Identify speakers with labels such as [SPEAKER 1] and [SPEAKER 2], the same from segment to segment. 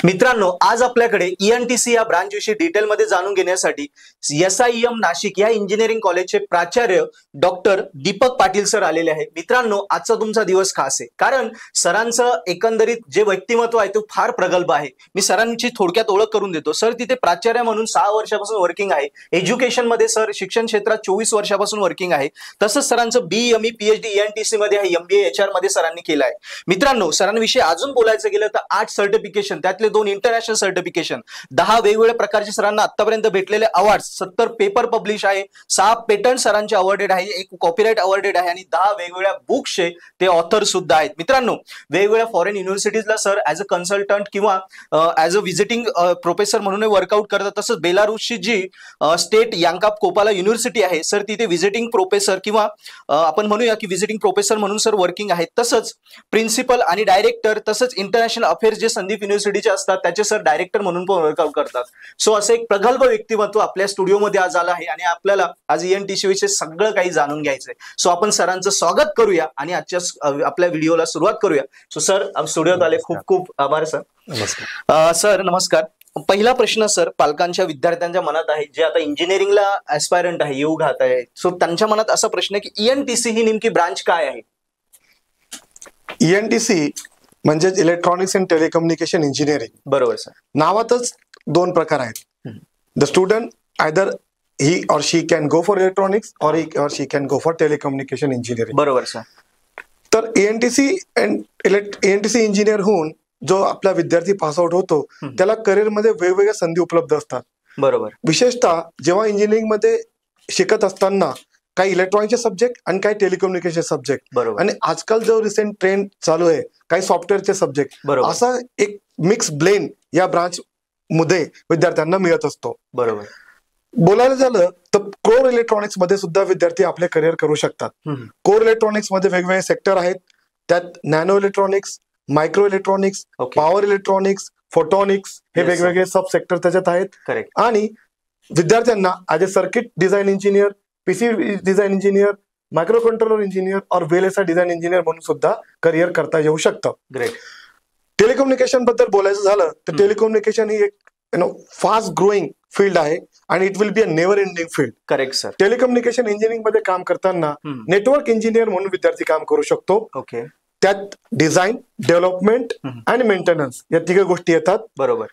[SPEAKER 1] मित्रांनो, आज आपल्याकडे ENTC या ब्रांच विषयी डिटेलमध्ये जाणून घेण्यासाठी SIEM नाशिक या इंजिनिअरिंग कॉलेजचे प्राचार्य डॉक्टर दीपक पाटील सर आलेले आहेत। मित्रांनो, आजचा तुमचा दिवस खास आहे, कारण सरांचं एकंदरीत जे व्यक्तिमत्व आहे ते फार प्रगल्भ आहे। मी सरांची थोडक्यात ओळख करून देतो। सर तिथे प्राचार्य म्हणून 6 वर्षापासून वर्किंग आहे। एज्युकेशन मध्ये सर शिक्षण क्षेत्रात 24 वर्षापासून वर्किंग आहे। तसंच सरांचं BE PhD ENTC मध्ये आहे, MBA HR मध्ये सरांनी केलं आहे। मित्रांनो, सरांविषयी अजून बोलायचं गेलं तर 8 सर्टिफिकेशन, त्यातले 2 इंटरनॅशनल सर्टिफिकेशन, 10 वेगवेगळ्या प्रकारचे सरांना आतापर्यंत भेटलेले अवॉर्ड्स, 70 पेपर पब्लिश आहे, 6 पेटंट सरांचे अवॉर्डेड आहे, 1 कॉपीराइट अवॉर्डेड आहे आणि 10 वेगवेगळ्या बुक्सचे ते ऑथर सुद्धा आहेत। मित्रांनो, वेगवेगळ्या फॉरेन युनिव्हर्सिटीजला सर ॲज अ कन्सल्टंट किंवा ॲज अ व्हिजिटिंग प्रोफेसर म्हणून वर्कआउट करतात। तसंच बेलारूसची जी स्टेट यांकाप कोपाला युनिव्हर्सिटी आहे सर, तिथे व्हिजिटिंग प्रोफेसर किंवा आपण म्हणूया की व्हिजिटिंग प्रोफेसर म्हणून सर वर्किंग आहेत। तसंच प्रिन्सिपल आणि डायरेक्टर, तसंच इंटरनॅशनल अफेअर्स जे संदीप युनिव्हर्सिटीचे असतात त्याचे सर डायरेक्टर म्हणून पण वर्कआउट करतात। सो असं एक प्रगल्भ व्यक्तिमत्व आपल्या स्टुडिओमध्ये आज आलं आहे आणि आपल्याला आज ENTC विषयी सगळं काही जाणून घ्यायचंय। सो आपण सरांचं स्वागत करूया आणि आजच्या आपल्या व्हिडिओला सुरुवात करूया। सो सर, आप स्टुडिओत आले, खूप खूप आभार सर।
[SPEAKER 2] नमस्कार
[SPEAKER 1] सर, नमस्कार। पहिला प्रश्न सर, पालकांच्या विद्यार्थ्यांच्या मनात आहे जे आता इंजिनिअरिंगला ऍस्पायरंट आहे, येऊ घात आहे, सो त्यांच्या मनात असा प्रश्न आहे की ENTC ही नेमकी ब्रांच काय आहे?
[SPEAKER 2] ENTC म्हणजे इलेक्ट्रॉनिक्स अँड टेलिकम्युनिकेशन इंजिनिअरिंग।
[SPEAKER 1] बरोबर सर।
[SPEAKER 2] नावातच 2 प्रकार आहेत। The student either he or she can go for electronics or he or she can go for telecommunication engineering.
[SPEAKER 1] बरोबर सर।
[SPEAKER 2] तर ENTC इंजिनियर होऊन जो आपला विद्यार्थी पासआउट होतो त्याला करिअर मध्ये वेगवेगळ्या संधी उपलब्ध असतात।
[SPEAKER 1] बरोबर।
[SPEAKER 2] विशेषतः जेव्हा इंजिनिअरिंग मध्ये शिकत असताना काही इलेक्ट्रॉनिकचे सब्जेक्ट आणि काही टेलिकम्युनिकेशन सब्जेक्ट,
[SPEAKER 1] बरोबर,
[SPEAKER 2] आणि आजकाल जो रिसेंट ट्रेंड चालू आहे काही सॉफ्टवेअरचे सब्जेक्ट, असा एक मिक्स ब्लेंड या ब्रांच मध्ये विद्यार्थ्यांना मिळत असतो।
[SPEAKER 1] बरोबर।
[SPEAKER 2] बोलायला झालं तर कोर इलेक्ट्रॉनिक्स मध्ये सुद्धा विद्यार्थी आपले करिअर करू शकतात। कोर इलेक्ट्रॉनिक्स मध्ये वेगवेगळे सेक्टर आहेत, त्यात nano electronics, micro electronics, power electronics, photonics हे वेगवेगळे सब सेक्टर त्याच्यात आहेत। आणि विद्यार्थ्यांना as a circuit design engineer, PC design engineer, micro controller engineer or VLSI design engineer म्हणून सुद्धा करिअर करता येऊ शकतं।
[SPEAKER 1] ग्रेट।
[SPEAKER 2] टेलिकम्युनिकेशन बद्दल बोलायचं झालं तर टेलिकम्युनिकेशन ही एक फास्ट ग्रोईंग फील्ड आहे आणि it will be a never ending field.
[SPEAKER 1] Correct sir.
[SPEAKER 2] Telecommunication engineering मध्ये काम करताना नेटवर्क इंजिनियर म्हणून विद्यार्थी काम करू शकतो।
[SPEAKER 1] ओके।
[SPEAKER 2] त्यात डिझाईन, डेव्हलपमेंट आणि मेंटेनन्स या 3 गोष्टी येतात।
[SPEAKER 1] बरोबर।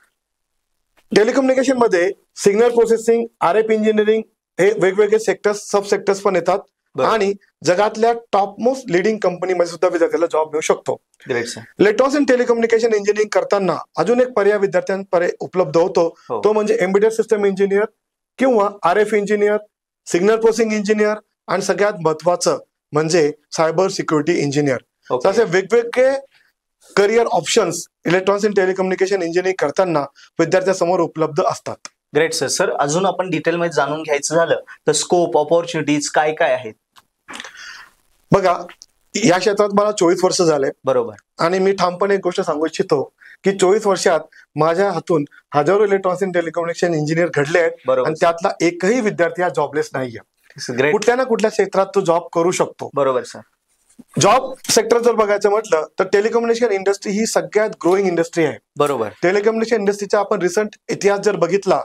[SPEAKER 2] टेलिकम्युनिकेशन मध्ये सिग्नल प्रोसेसिंग, RF इंजिनिअरिंग हे वेगवेगळे सेक्टर्स, सब सेक्टर्स पण येतात आणि जगातल्या टॉप मोस्ट लिडिंग कंपनीमध्ये सुद्धा विद्यार्थ्याला जॉब मिळू शकतो। इलेक्ट्रॉनिक्स अँड टेलिकम्युनिकेशन इंजिनिअरिंग करताना अजून एक पर्याय विद्यार्थ्यांपर्यंत उपलब्ध होतो, तो म्हणजे एम्बेडेड सिस्टम इंजिनियर किंवा RF engineer, signal processing engineer आणि सगळ्यात महत्वाचं म्हणजे सायबर सिक्युरिटी इंजिनियर। असे वेगवेगळे career options electronics and telecommunication engineering करताना विद्यार्थ्यासमोर उपलब्ध असतात।
[SPEAKER 1] Great sir. सर, अजून आपण डिटेलमध्ये जाणून घ्यायचं झालं तर स्कोप, ऑपॉर्च्युनिटीज काय काय आहेत?
[SPEAKER 2] बघा, या क्षेत्रात मला 24 वर्ष झाले।
[SPEAKER 1] बरोबर। आणि
[SPEAKER 2] मी ठामपणे एक गोष्ट सांगू इच्छितो की 24 वर्षात माझ्या हातून हजारो इलेक्ट्रॉनिक्स अँड टेलिकम्युनिकेशन इंजिनियर घडले आहेत आणि त्यातला एकही विद्यार्थी हा जॉबलेस नाहीये। कुठल्या ना कुठल्या क्षेत्रात तो जॉब करू शकतो।
[SPEAKER 1] बरोबर सर।
[SPEAKER 2] जॉब सेक्टर जर बघायचं म्हटलं तर टेलिकम्युनिकेशन इंडस्ट्री ही सगळ्यात ग्रोईंग इंडस्ट्री आहे।
[SPEAKER 1] बरोबर।
[SPEAKER 2] टेलिकम्युनिकेशन इंडस्ट्रीचा आपण रिसेंट इतिहास जर बघितला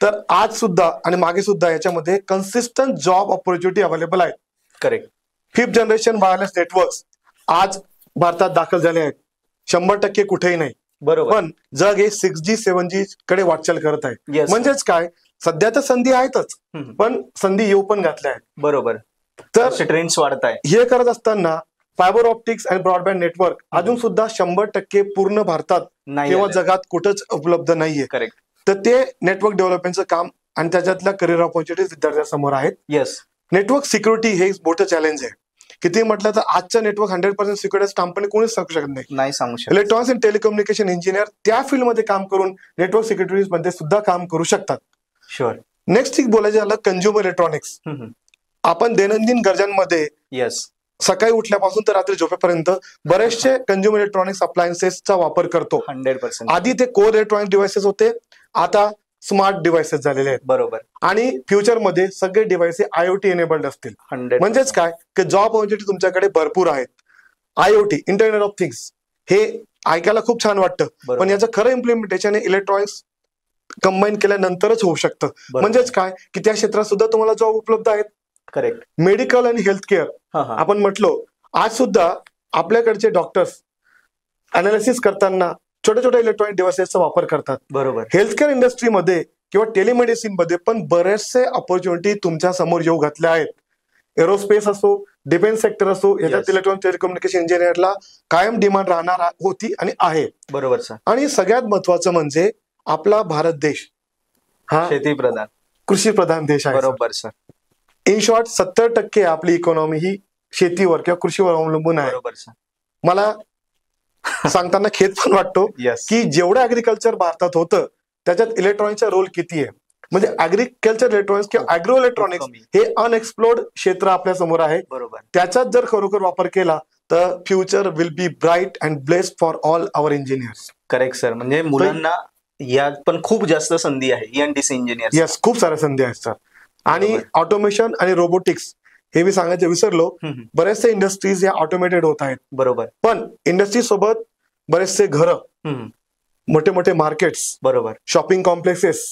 [SPEAKER 2] तर आज सुद्धा आणि मागे सुद्धा याच्यामध्ये कन्सिस्टंट जॉब ऑपॉर्च्युनिटी अवेलेबल आहेत।
[SPEAKER 1] Correct.
[SPEAKER 2] 5th generation wireless networks आज भारतात दाखल झाले आहेत, 100% कुठेही नाही। बरोबर। पण जग हे 6G 7G कडे वाटचाल करत आहे। म्हणजेच काय, सध्या तर संधी आहेतच पण संधी येऊ पण घातल्या आहेत। बरोबर। तर
[SPEAKER 1] ट्रेंड्स वाढत आहे।
[SPEAKER 2] हे करत असताना फायबर ऑप्टिक्स आणि ब्रॉडबँड नेटवर्क अजून सुद्धा 100% पूर्ण भारतात किंवा जगात कुठंच उपलब्ध नाहीये।
[SPEAKER 1] करेक्ट।
[SPEAKER 2] तर ते नेटवर्क डेव्हलपमेंटचं काम आणि त्याच्यातल्या करिअर ऑपॉर्च्युनिटीज विद्यार्थ्यांसमोर आहेत।
[SPEAKER 1] येस।
[SPEAKER 2] नेटवर्क सिक्युरिटी हे मोठं चॅलेंज आहे। किती म्हटलं तर आजचं नेटवर्क 100% सिक्युरिटी ठामपणे कोणीच सांगू शकत
[SPEAKER 1] नाही सांगू शकत।
[SPEAKER 2] इलेक्ट्रॉनिक्स अँड टेलिकम्युनिकेशन इंजिनियर त्या फील्डमध्ये काम करून नेटवर्क सिक्युरिटी मध्ये सुद्धा काम करू शकतात।
[SPEAKER 1] शुअर।
[SPEAKER 2] नेक्स्ट थिंग बोलायचं झालं कंझ्युमर इलेक्ट्रॉनिक्स। आपण दैनंदिन गरजांमध्ये सकाळी उठल्यापासून तर रात्री झोपेपर्यंत बरेचसे कंझ्युमर इलेक्ट्रॉनिक्स अप्लायन्सेसचा वापर करतो।
[SPEAKER 1] 100%।
[SPEAKER 2] आधी ते कोर इलेक्ट्रॉनिक डिव्हाइसेस होते, आता स्मार्ट डिव्हाइसेस झालेले आहेत।
[SPEAKER 1] बरोबर। आणि
[SPEAKER 2] फ्युचरमध्ये सगळे डिव्हाइसेस IoT एनेबल्ड असतील। म्हणजेच काय की जॉब ऑपॉर्च्युनिटी तुमच्याकडे भरपूर आहेत। IoT, इंटरनेट ऑफ थिंग्स हे ऐकायला खूप छान वाटतं,
[SPEAKER 1] बरोबर.
[SPEAKER 2] पण याचं खरं इम्प्लिमेंटेशन हे इलेक्ट्रॉनिक्स कंबाईन केल्यानंतरच होऊ शकतं.
[SPEAKER 1] बरोबर.
[SPEAKER 2] म्हणजेच काय की त्या क्षेत्रात सुद्धा तुम्हाला जॉब उपलब्ध आहेत.
[SPEAKER 1] करेक्ट.
[SPEAKER 2] मेडिकल आणि हेल्थ केअर
[SPEAKER 1] हा हा
[SPEAKER 2] आपण म्हटलो, आज सुद्धा आपल्याकडचे डॉक्टर्स अनालिसिस करताना छोट्या छोट्या इलेक्ट्रॉनिक डिव्हाइसेसचा वापर करतात.
[SPEAKER 1] बरोबर.
[SPEAKER 2] हेल्थकेअर इंडस्ट्रीमध्ये किंवा टेलिमेडिसिन मध्ये पण बरेचसे ऑपॉर्च्युनिटी तुमच्या समोर येऊ घातल्या आहेत. एरोस्पेस असो, डिफेन्स सेक्टर असो, याच्यात
[SPEAKER 1] Yes.
[SPEAKER 2] इलेक्ट्रॉनिक टेलिकम्युनिकेशन इंजिनियरला कायम डिमांड राहणार होती आणि आहे.
[SPEAKER 1] बरोबर सर.
[SPEAKER 2] आणि सगळ्यात महत्वाचं म्हणजे आपला भारत देश हा
[SPEAKER 1] शेती प्रधान.
[SPEAKER 2] कृषी प्रधान देश आहे.
[SPEAKER 1] बरोबर सर.
[SPEAKER 2] इन शॉर्ट 70% आपली इकॉनॉमी ही शेतीवर किंवा कृषीवर अवलंबून आहे.
[SPEAKER 1] बरोबर सर.
[SPEAKER 2] मला सांगताना खेद पण वाटतो
[SPEAKER 1] यस.
[SPEAKER 2] की जेवढं ऍग्रिकल्चर भारतात होतं त्याच्यात इलेक्ट्रॉनिक्सचा रोल किती आहे. म्हणजे ऍग्रिकल्चर इलेक्ट्रॉनिक्स किंवा अॅग्रो इलेक्ट्रॉनिक्स
[SPEAKER 1] कमी.
[SPEAKER 2] हे अनएक्सप्लोर्ड क्षेत्र आपल्या समोर आहे.
[SPEAKER 1] बरोबर.
[SPEAKER 2] त्याचाच जर खरोखर वापर केला तर future will be bright and blessed for all our engineers.
[SPEAKER 1] Correct sir. म्हणजे मुलांना यात पण खूप जास्त संधी आहे ईएनटीसी इंजिनियर.
[SPEAKER 2] येस, खूप साऱ्या संधी आहेत सर. आणि
[SPEAKER 1] बरोबर.
[SPEAKER 2] ऑटोमेशन आणि रोबोटिक्स हे मी सांगायचं विसरलो. बरेचसे इंडस्ट्रीज या ऑटोमेटेड होत आहेत,
[SPEAKER 1] बरोबर.
[SPEAKER 2] पण इंडस्ट्री सोबत बरेचसे घरं,
[SPEAKER 1] हम्म.
[SPEAKER 2] मोठे मोठे मार्केट्स,
[SPEAKER 1] बरोबर.
[SPEAKER 2] Shopping complexes,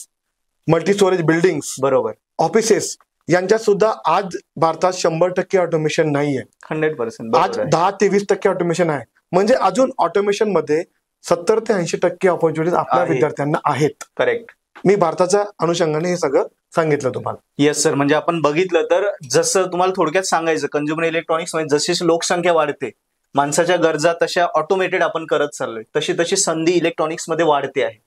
[SPEAKER 2] multi storage buildings,
[SPEAKER 1] बरोबर.
[SPEAKER 2] ऑफिसेस यांच्यात सुद्धा आज भारतात 100% ऑटोमेशन नाहीये.
[SPEAKER 1] 100%.
[SPEAKER 2] आज 10 ते 20% ऑटोमेशन आहे. म्हणजे अजून ऑटोमेशन मध्ये 70 ते 80% ऑपॉर्च्युनिटीज आपल्या
[SPEAKER 1] आहे.
[SPEAKER 2] विद्यार्थ्यांना आहेत.
[SPEAKER 1] करेक्ट.
[SPEAKER 2] मी भारताच्या अनुषंगाने हे सगळं सांगितलं तुम्हाला.
[SPEAKER 1] Yes sir. म्हणजे आपण बघितलं तर जसं तुम्हाला थोडक्यात सांगायचं, कंझ्युमर इलेक्ट्रॉनिक्स मध्ये जशी लोकसंख्या वाढते, माणसाच्या गरजा तशा ऑटोमेटेड आपण करत चाललोय, तशी तशी संधी इलेक्ट्रॉनिक्स मध्ये वाढते आहे.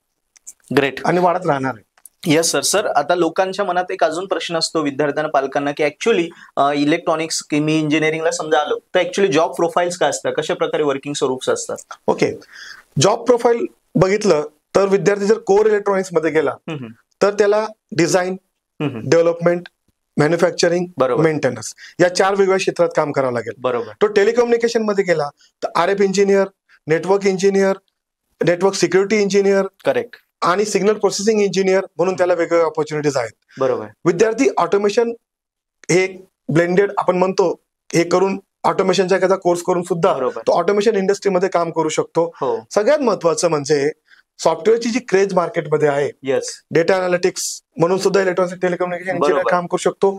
[SPEAKER 1] ग्रेट.
[SPEAKER 2] आणि वाढत राहणार आहे.
[SPEAKER 1] Yes sir. सर आता लोकांच्या मनात एक अजून प्रश्न असतो विद्यार्थ्यांना, पालकांना, की ऍक्च्युली इलेक्ट्रॉनिक्स की मी इंजिनिअरिंगला समजा आलो तर ऍक्च्युली जॉब प्रोफाईल्स काय असतात, कशा प्रकारे वर्किंग स्वरूप असतात?
[SPEAKER 2] ओके, जॉब प्रोफाईल बघितलं तर विद्यार्थी जर कोर इलेक्ट्रॉनिक्स मध्ये गेला तर त्याला डिझाईन, डेव्हलपमेंट, मॅन्युफॅक्चरिंग,
[SPEAKER 1] बरोबर.
[SPEAKER 2] मेंटेनन्स या 4 वेगवेगळ्या क्षेत्रात काम करावं लागेल.
[SPEAKER 1] बरोबर.
[SPEAKER 2] तो टेलिकम्युनिकेशन मध्ये गेला तर RF engineer, network engineer, network security engineer
[SPEAKER 1] correct.
[SPEAKER 2] आणि सिग्नल प्रोसेसिंग इंजिनियर म्हणून त्याला वेगवेगळ्या ऑपॉर्च्युनिटीज आहेत.
[SPEAKER 1] बरोबर.
[SPEAKER 2] विद्यार्थी ऑटोमेशन हे ब्लेंडेड आपण म्हणतो हे करून ऑटोमेशनचा एखादा कोर्स करून सुद्धा
[SPEAKER 1] बरोबर.
[SPEAKER 2] तो ऑटोमेशन इंडस्ट्रीमध्ये काम करू शकतो.
[SPEAKER 1] हो.
[SPEAKER 2] सगळ्यात महत्वाचं म्हणजे सॉफ्टवेअरची जी क्रेज मार्केटमध्ये आहे,
[SPEAKER 1] येस.
[SPEAKER 2] डेटा अनालिटिक्स म्हणून सुद्धा इलेक्ट्रॉनिक टेलिकम्युनिकेशन इंजिनियर
[SPEAKER 1] बरोबर.
[SPEAKER 2] काम करू शकतो.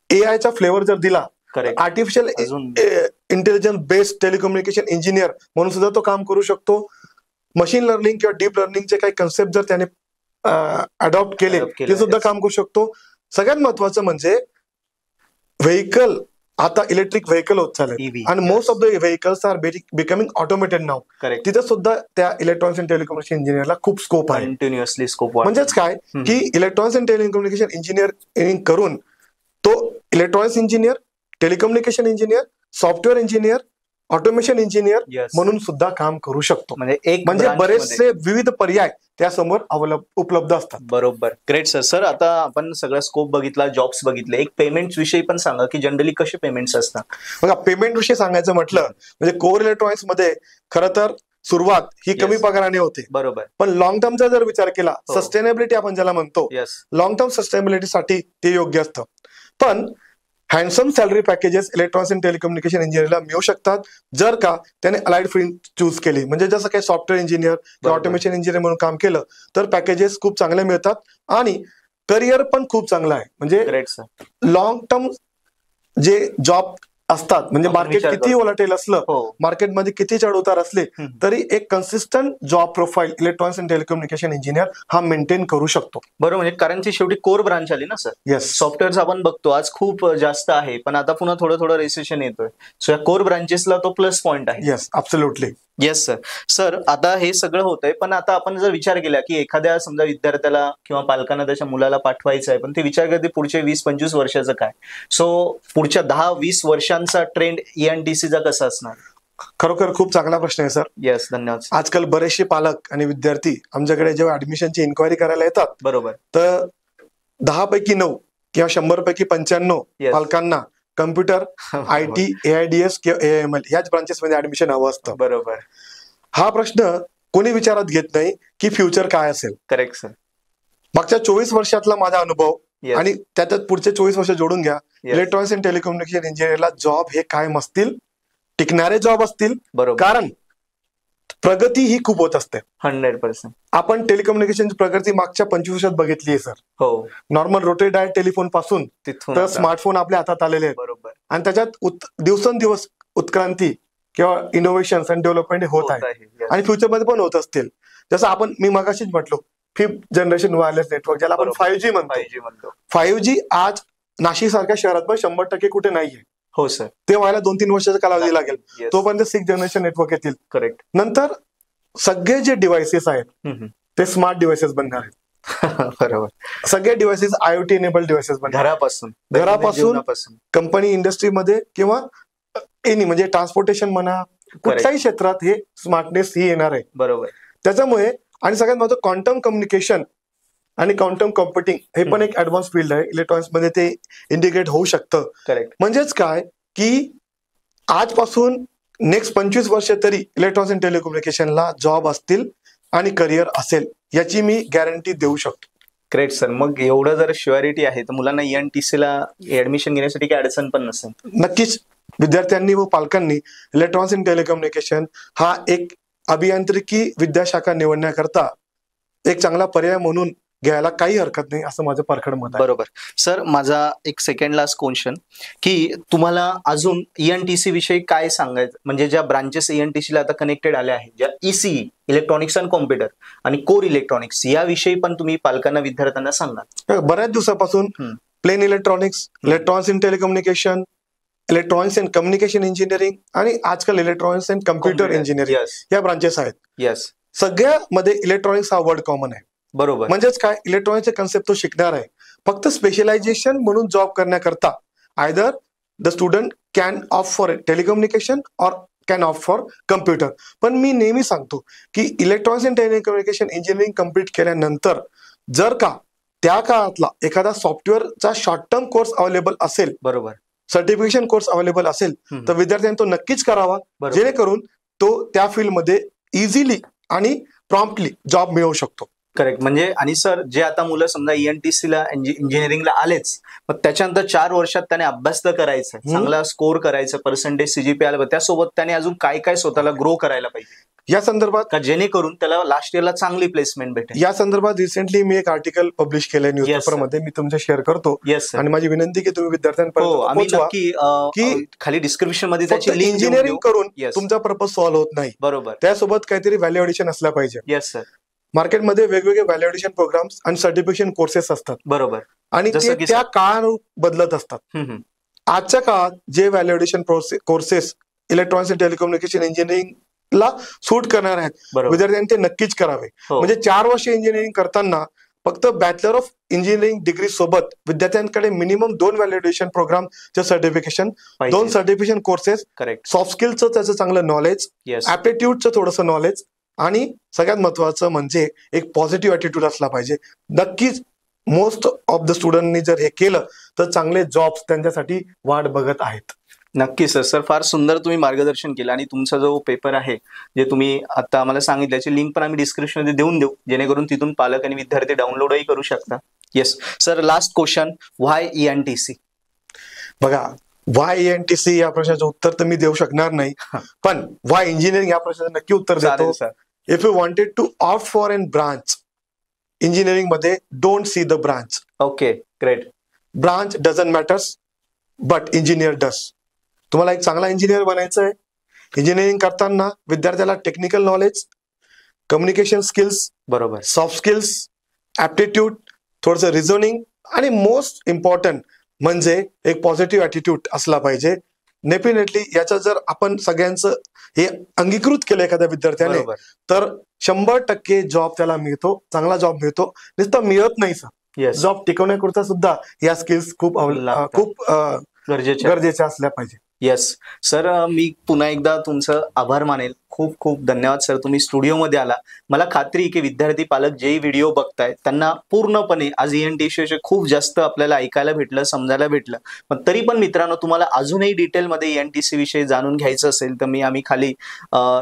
[SPEAKER 2] AI चा फ्लेवर जर दिला,
[SPEAKER 1] करेक्ट.
[SPEAKER 2] आर्टिफिशियल
[SPEAKER 1] अजून
[SPEAKER 2] इंटेलिजन्स बेस्ड टेलिकम्युनिकेशन इंजिनियर म्हणून सुद्धा तो काम करू शकतो. मशीन लर्निंग किंवा डीप लर्निंगचे काही कन्सेप्ट जर त्याने अडॉप्ट केले ते सुद्धा काम करू शकतो. सगळ्यात महत्वाचं म्हणजे व्हेकल आता इलेक्ट्रिक व्हेकल होत चालले
[SPEAKER 1] EV.
[SPEAKER 2] आणि most of the vehicles are becoming automated नाव.
[SPEAKER 1] करेक्ट.
[SPEAKER 2] तिथे सुद्धा त्या इलेक्ट्रॉनिक्स अँड टेलिकम्युनिकेशन इंजिनियरला खूप स्कोप आहे.
[SPEAKER 1] Continuously scope.
[SPEAKER 2] म्हणजेच काय की इलेक्ट्रॉनिक्स अँड टेलिकम्युनिकेशन इंजिनिअरिंग करून तो electronics engineer, telecommunication engineer, software engineer, automation engineer
[SPEAKER 1] Yes.
[SPEAKER 2] म्हणून सुद्धा काम करू शकतो.
[SPEAKER 1] म्हणजे
[SPEAKER 2] म्हणजे
[SPEAKER 1] branch मध्ये.
[SPEAKER 2] बरेचसे विविध पर्याय त्यासमोर उपलब्ध असतात.
[SPEAKER 1] बरोबर. Great sir. सर आता आपण सगळा स्कोप बघितला, जॉब्स बघितले, एक पेमेंट विषयी पण सांगा की जनरली कसे पेमेंट्स असतात?
[SPEAKER 2] बघा, पेमेंट विषयी सांगायचं म्हटलं म्हणजे कोर इलेक्ट्रॉनिक्स मध्ये खरं तर सुरुवात ही कमी
[SPEAKER 1] Yes.
[SPEAKER 2] पगाराने होते,
[SPEAKER 1] बरोबर.
[SPEAKER 2] पण लॉंग टर्मचा जर विचार केला,
[SPEAKER 1] हो.
[SPEAKER 2] सस्टेनेबिलिटी आपण ज्याला म्हणतो,
[SPEAKER 1] येस.
[SPEAKER 2] लॉंग टर्म सस्टेनेबिलिटीसाठी ते योग्य असतं. पण handsome salary packages electronics and telecommunication इंजिनियरला मिळू शकतात जर का त्याने अलाइड फील्ड चूज केली. म्हणजे जसं काही सॉफ्टवेअर इंजिनियर किंवा
[SPEAKER 1] बरोबर.
[SPEAKER 2] ऑटोमेशन इंजिनियर म्हणून काम केलं तर पॅकेजेस खूप चांगले मिळतात आणि करिअर पण खूप चांगलं आहे. म्हणजे
[SPEAKER 1] ग्रेट सर.
[SPEAKER 2] लॉंग टर्म जे जॉब असतात म्हणजे
[SPEAKER 1] आपण
[SPEAKER 2] मार्केट
[SPEAKER 1] विचार
[SPEAKER 2] किती
[SPEAKER 1] करतो.
[SPEAKER 2] व्होलाटाईल असलं,
[SPEAKER 1] हो.
[SPEAKER 2] मार्केटमध्ये किती चढ उतार असले तरी एक consistent job profile electronics and telecommunication engineer हा मेंटेन करू शकतो.
[SPEAKER 1] बरोबर. म्हणजे कारण ती शेवटी कोर ब्रांच आली ना सर.
[SPEAKER 2] येस,
[SPEAKER 1] सॉफ्टवेअर आपण बघतो आज खूप जास्त आहे, पण आता पुन्हा थोडं थोडं रेसेशन येतोय. सो या कोर ब्रांचेसला तो प्लस पॉईंट आहे.
[SPEAKER 2] Yes, absolutely.
[SPEAKER 1] Yes sir. Sir आता हे सगळं होतंय, पण आता आपण जर विचार केला की एखाद्या समजा विद्यार्थ्याला किंवा पालकांना त्याच्या मुलाला पाठवायचं आहे, पण ते विचार करते पुढच्या 20-25 वर्षाचं काय. सो पुढच्या 10-20 वर्षांचा ट्रेंड ENTCचा कसा असणार?
[SPEAKER 2] खरोखर खूप चांगला प्रश्न आहे सर.
[SPEAKER 1] येस. धन्यवाद.
[SPEAKER 2] आजकाल बरेचसे पालक आणि विद्यार्थी आमच्याकडे जेव्हा ऍडमिशनची इन्क्वायरी करायला येतात
[SPEAKER 1] बरोबर.
[SPEAKER 2] तर 10 पैकी 9 किंवा 100 पैकी 95
[SPEAKER 1] Yes.
[SPEAKER 2] पालकांना कम्प्युटर, IT, AIDS किंवा AIML याच ब्रांचेस मध्ये ऍडमिशन हवं असतं.
[SPEAKER 1] बरोबर.
[SPEAKER 2] हा प्रश्न कोणी विचारात घेत नाही की फ्युचर काय असेल.
[SPEAKER 1] Correct sir.
[SPEAKER 2] मागच्या 24 वर्षातला माझा अनुभव
[SPEAKER 1] Yes.
[SPEAKER 2] आणि त्याच्यात पुढचे 24 वर्ष जोडून घ्या.
[SPEAKER 1] Yes.
[SPEAKER 2] इलेक्ट्रॉनिक्स अँड टेलिकम्युनिकेशन इंजिनियरला जॉब हे कायम असतील, टिकणारे जॉब असतील.
[SPEAKER 1] बरोबर.
[SPEAKER 2] कारण प्रगती ही खूप होत असते.
[SPEAKER 1] 100%.
[SPEAKER 2] आपण टेलिकम्युनिकेशनची प्रगती मागच्या 25 वर्षात बघितली आहे सर.
[SPEAKER 1] हो,
[SPEAKER 2] नॉर्मल रोटरी डायल टेलिफोन पासून
[SPEAKER 1] तिथून
[SPEAKER 2] तर
[SPEAKER 1] आता-
[SPEAKER 2] स्मार्टफोन आपल्या हातात आलेले आहेत
[SPEAKER 1] बरोबर
[SPEAKER 2] आणि त्याच्यात दिवसेंदिवस उत्क्रांती किंवा इनोव्हेशन आणि डेव्हलपमेंट होत आहे
[SPEAKER 1] Yes.
[SPEAKER 2] आणि फ्युचरमध्ये पण होत असतील. जसं आपण मी मगाशीच म्हटलो 5th जनरेशन वायरलेस नेटवर्क ज्याला आपण
[SPEAKER 1] बरोबर.
[SPEAKER 2] 5G म्हणतो.
[SPEAKER 1] 5G म्हणतो.
[SPEAKER 2] 5G आज नाशिक सारख्या शहरात पण 100% कुठे नाहीये.
[SPEAKER 1] हो सर.
[SPEAKER 2] ते व्हायला 2-3 वर्षाचा कालावधी लागेल.
[SPEAKER 1] Yes.
[SPEAKER 2] तोपर्यंत 6th जनरेशन नेटवर्क येतील.
[SPEAKER 1] करेक्ट.
[SPEAKER 2] नंतर सगळे जे डिव्हाइसेस आहेत ते स्मार्ट डिव्हाइसेस बनणार आहेत.
[SPEAKER 1] बरोबर.
[SPEAKER 2] सगळे डिव्हाइसेस IoT एनेबल्ड डिव्हाइसेस बनणार.
[SPEAKER 1] घरापासून
[SPEAKER 2] घरापासून कंपनी इंडस्ट्रीमध्ये किंवा एनी म्हणजे ट्रान्सपोर्टेशन म्हणा कुठल्याही क्षेत्रात हे स्मार्टनेस ही येणार आहे.
[SPEAKER 1] बरोबर.
[SPEAKER 2] त्याच्यामुळे आणि सगळ्यात महत्त्वाचं क्वांटम कम्युनिकेशन आणि क्वांटम कॉम्प्युटिंग हे पण एक ऍडव्हान्स फील्ड आहे. इलेक्ट्रॉनिक्स मध्ये ते इंटिग्रेट होऊ शकतं.
[SPEAKER 1] करेक्ट.
[SPEAKER 2] म्हणजेच काय की आजपासून नेक्स्ट 25 वर्ष तरी इलेक्ट्रॉनिक्स अँड टेलिकम्युनिकेशनला जॉब असतील आणि करिअर असेल याची मी गॅरंटी देऊ शकतो.
[SPEAKER 1] Great sir. मग एवढं जर शुअरिटी आहे तर मुलांना ENTC ला ऍडमिशन घेण्यासाठी काही अडचण पण नसेल.
[SPEAKER 2] नक्कीच विद्यार्थ्यांनी व पालकांनी इलेक्ट्रॉनिक्स अँड टेलिकम्युनिकेशन हा एक अभियांत्रिकी विद्याशाखा निवडण्याकरता एक चांगला पर्याय म्हणून घ्यायला काही हरकत नाही असं माझं परखड मत आहे.
[SPEAKER 1] बरोबर. सर माझा एक सेकंड लास्ट क्वेश्चन की तुम्हाला अजून ENTC विषयी काय सांगायचं, म्हणजे ज्या ब्रांचेस ENTC ला आता कनेक्टेड आल्या आहेत, ज्या ECE इलेक्ट्रॉनिक्स अँड कॉम्प्युटर आणि कोर इलेक्ट्रॉनिक्स याविषयी पण तुम्ही पालकांना विद्यार्थ्यांना सांगा.
[SPEAKER 2] बऱ्याच दिवसापासून plain electronics, electronics in telecommunication, electronics and communication engineering आणि आजकाल electronics and computer engineering
[SPEAKER 1] Yes.
[SPEAKER 2] या ब्रांचेस आहेत.
[SPEAKER 1] येस.
[SPEAKER 2] सगळ्यामध्ये इलेक्ट्रॉनिक्स हा वर्ड कॉमन आहे.
[SPEAKER 1] बरोबर.
[SPEAKER 2] म्हणजेच काय इलेक्ट्रॉनिक्सचे कन्सेप्ट तो शिकणार आहे. फक्त स्पेशलायझेशन म्हणून जॉब करण्याकरता either the student can of for telecommunication or can of for computer. पण मी नेहमी सांगतो की electronics and telecommunication engineering complete केल्यानंतर जर का त्या काळातला एखादा सॉफ्टवेअरचा शॉर्ट टर्म कोर्स अवेलेबल असेल,
[SPEAKER 1] बरोबर,
[SPEAKER 2] सर्टिफिकेशन कोर्स अवेलेबल असेल तर विद्यार्थ्यांनी तो नक्कीच करावा,
[SPEAKER 1] बरोबर.
[SPEAKER 2] जेणेकरून तो त्या फील्डमध्ये इझिली आणि प्रॉम्प्टली जॉब मिळवू शकतो.
[SPEAKER 1] करेक्ट. म्हणजे आणि सर जे आता मुलं समजा ENTC ला इंजिनिअरिंगला आलेच, मग त्याच्यानंतर 4 वर्षात त्याने अभ्यास तर करायचा, चांगला स्कोर करायचं, पर्सेंटेज CGPA आला, त्यासोबत त्याने अजून काय काय स्वतःला ग्रो करायला पाहिजे
[SPEAKER 2] या संदर्भात
[SPEAKER 1] का जेणेकरून त्याला लास्ट इयरला चांगली प्लेसमेंट भेटेल.
[SPEAKER 2] या संदर्भात रिसेंटली मी एक आर्टिकल पब्लिश केलंय न्यूजपेपर मध्ये, मी तुमच्या शेअर करतो.
[SPEAKER 1] Yes sir.
[SPEAKER 2] आणि माझी विनंती की तुम्ही
[SPEAKER 1] हो,
[SPEAKER 2] विद्यार्थ्यांपर्यंत
[SPEAKER 1] आम्ही
[SPEAKER 2] पोहोचवा
[SPEAKER 1] नक्की
[SPEAKER 2] की
[SPEAKER 1] खाली डिस्क्रिप्शन मध्ये
[SPEAKER 2] फक्त
[SPEAKER 1] त्याची लिंक
[SPEAKER 2] इंजिनिअरिंग करून
[SPEAKER 1] Yes.
[SPEAKER 2] तुमचा पर्पज सॉल्व्ह होत नाही.
[SPEAKER 1] बरोबर.
[SPEAKER 2] त्यासोबत काहीतरी व्हॅल्यू एडिशन असलं पाहिजे.
[SPEAKER 1] Yes sir.
[SPEAKER 2] मार्केटमध्ये वेगवेगळे व्हॅल्यू एडिशन प्रोग्राम्स आणि सर्टिफिकेशन कोर्सेस असतात
[SPEAKER 1] बरोबर.
[SPEAKER 2] आणि
[SPEAKER 1] जसं
[SPEAKER 2] ते
[SPEAKER 1] की
[SPEAKER 2] त्या काळानुरूप बदलत असतात. आजच्या काळात जे value addition courses electronics and telecommunication इंजिनिअरिंगला सूट करणार आहेत,
[SPEAKER 1] बरोबर.
[SPEAKER 2] विद्यार्थ्यांनी ते नक्कीच करावे.
[SPEAKER 1] हो.
[SPEAKER 2] म्हणजे 4 वर्ष इंजिनिअरिंग करताना फक्त बॅचलर ऑफ इंजिनिअरिंग डिग्री सोबत विद्यार्थ्यांकडे मिनिमम 2 व्हॅलिडेशन प्रोग्रामचे certification, 2 certification courses,
[SPEAKER 1] correct.
[SPEAKER 2] Soft स्किलचं त्याचं चांगलं नॉलेज,
[SPEAKER 1] येस.
[SPEAKER 2] ऍप्टिट्यूडचं थोडंसं नॉलेज आणि सगळ्यात महत्वाचं म्हणजे एक पॉझिटिव्ह ऍटिट्यूड असला पाहिजे. नक्कीच मोस्ट ऑफ द स्टुडंटनी जर हे केलं तर चांगले जॉब्स त्यांच्यासाठी वाट बघत आहेत.
[SPEAKER 1] नक्की सर. सर फार सुंदर तुम्ही मार्गदर्शन केलं आणि तुमचा जो पेपर आहे जे तुम्ही आता आम्हाला सांगितलं त्याची लिंक पण आम्ही डिस्क्रिप्शन मध्ये देऊन देऊ, जेणेकरून तिथून पालक आणि विद्यार्थी डाउनलोडही करू शकता. Yes sir. लास्ट क्वेश्चन, व्हाय ENTC?
[SPEAKER 2] बघा, वाय ENTC या प्रश्नाचं उत्तर तर मी देऊ शकणार नाही, पण वाय इंजिनिअरिंग या प्रश्नाचं नक्की उत्तर देतो.
[SPEAKER 1] Sir.
[SPEAKER 2] If you wanted to opt for an branch engineering मध्ये, don't see the branch.
[SPEAKER 1] Okay, great.
[SPEAKER 2] Branch doesn't matters but engineer does. तुम्हाला एक चांगला इंजिनियर बनायचं आहे. इंजिनिअरिंग करताना विद्यार्थ्याला टेक्निकल नॉलेज, कम्युनिकेशन स्किल्स,
[SPEAKER 1] बरोबर,
[SPEAKER 2] सॉफ्ट स्किल्स, ऍप्टिट्यूड, थोडंसं रिझनिंग आणि मोस्ट इम्पॉर्टंट म्हणजे एक पॉझिटिव्ह ऍटिट्यूड असला पाहिजे. डेफिनेटली याचं जर आपण सगळ्यांचं हे अंगीकृत केलं एखाद्या विद्यार्थ्याने
[SPEAKER 1] बरोबर.
[SPEAKER 2] तर 100% जॉब त्याला मिळतो, चांगला जॉब मिळतो. नुसतं मिळत नाही सर,
[SPEAKER 1] येस,
[SPEAKER 2] जॉब टिकवण्याकरता सुद्धा या स्किल्स खूप गरजेच्या असल्या पाहिजे.
[SPEAKER 1] Yes sir. मी पुन्हा एकदा तुमचं आभार मानेल. खूप खूप धन्यवाद सर, तुम्ही स्टुडिओमध्ये आला. मला खात्री आहे की विद्यार्थी पालक जे व्हिडिओ बघतायत त्यांना पूर्णपणे आज ENTC खूप जास्त आपल्याला ऐकायला भेटलं, समजायला भेटलं. पण तरी पण मित्रांनो, तुम्हाला अजूनही डिटेलमध्ये ENTC विषयी जाणून घ्यायचं असेल तर आम्ही खाली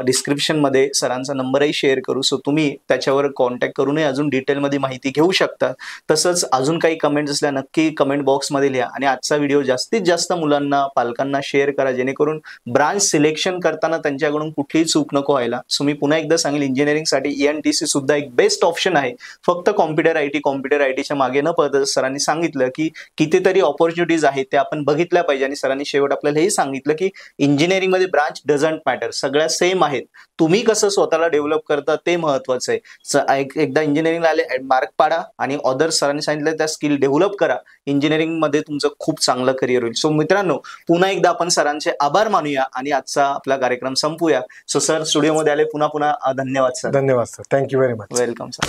[SPEAKER 1] डिस्क्रिप्शनमध्ये सरांचा नंबरही शेअर करू, सो तुम्ही त्याच्यावर कॉन्टॅक्ट करूनही अजून डिटेलमध्ये माहिती घेऊ शकता. तसंच अजून काही कमेंट्स असल्या नक्की कमेंट बॉक्समध्ये लिहा आणि आजचा व्हिडिओ जास्तीत जास्त मुलांना, पालकांना शेअर करा, जेणेकरून ब्रांच सिलेक्शन करताना त्यांच्याकडून कुठलीही चूक चूक नको व्हायला. सो मी पुन्हा एकदा सांगेल, इंजिनिअरिंगसाठी ENTC सुद्धा एक बेस्ट ऑप्शन आहे. फक्त कॉम्प्युटर आयटीच्या मागे न पडता सरांनी सांगितलं की कितीतरी ऑपॉर्च्युनिटीज आहेत त्या आपण बघितल्या पाहिजे, आणि सरांनी शेवट आपल्याला हे सांगितलं की इंजिनिअरिंगमध्ये ब्रांच डझंट मॅटर, सगळ्या सेम आहेत. तुम्ही कसं स्वतःला डेव्हलप करता ते महत्वाचं आहे. एकदा इंजिनिअरिंगला आले मार्क पाडा आणि अदर्स सरांनी सांगितलं त्या स्किल डेव्हलप करा. इंजिनिअरिंगमध्ये तुमचं खूप चांगलं करिअर होईल. सो मित्रांनो, पुन्हा एकदा आपण सरांचे आभार मानूया आणि आजचा आपला कार्यक्रम संपूया. सो सर स्टुडिओमध्ये आले, पुन्हा धन्यवाद सर.
[SPEAKER 2] धन्यवाद sir, thank you very much.
[SPEAKER 1] Welcome sir.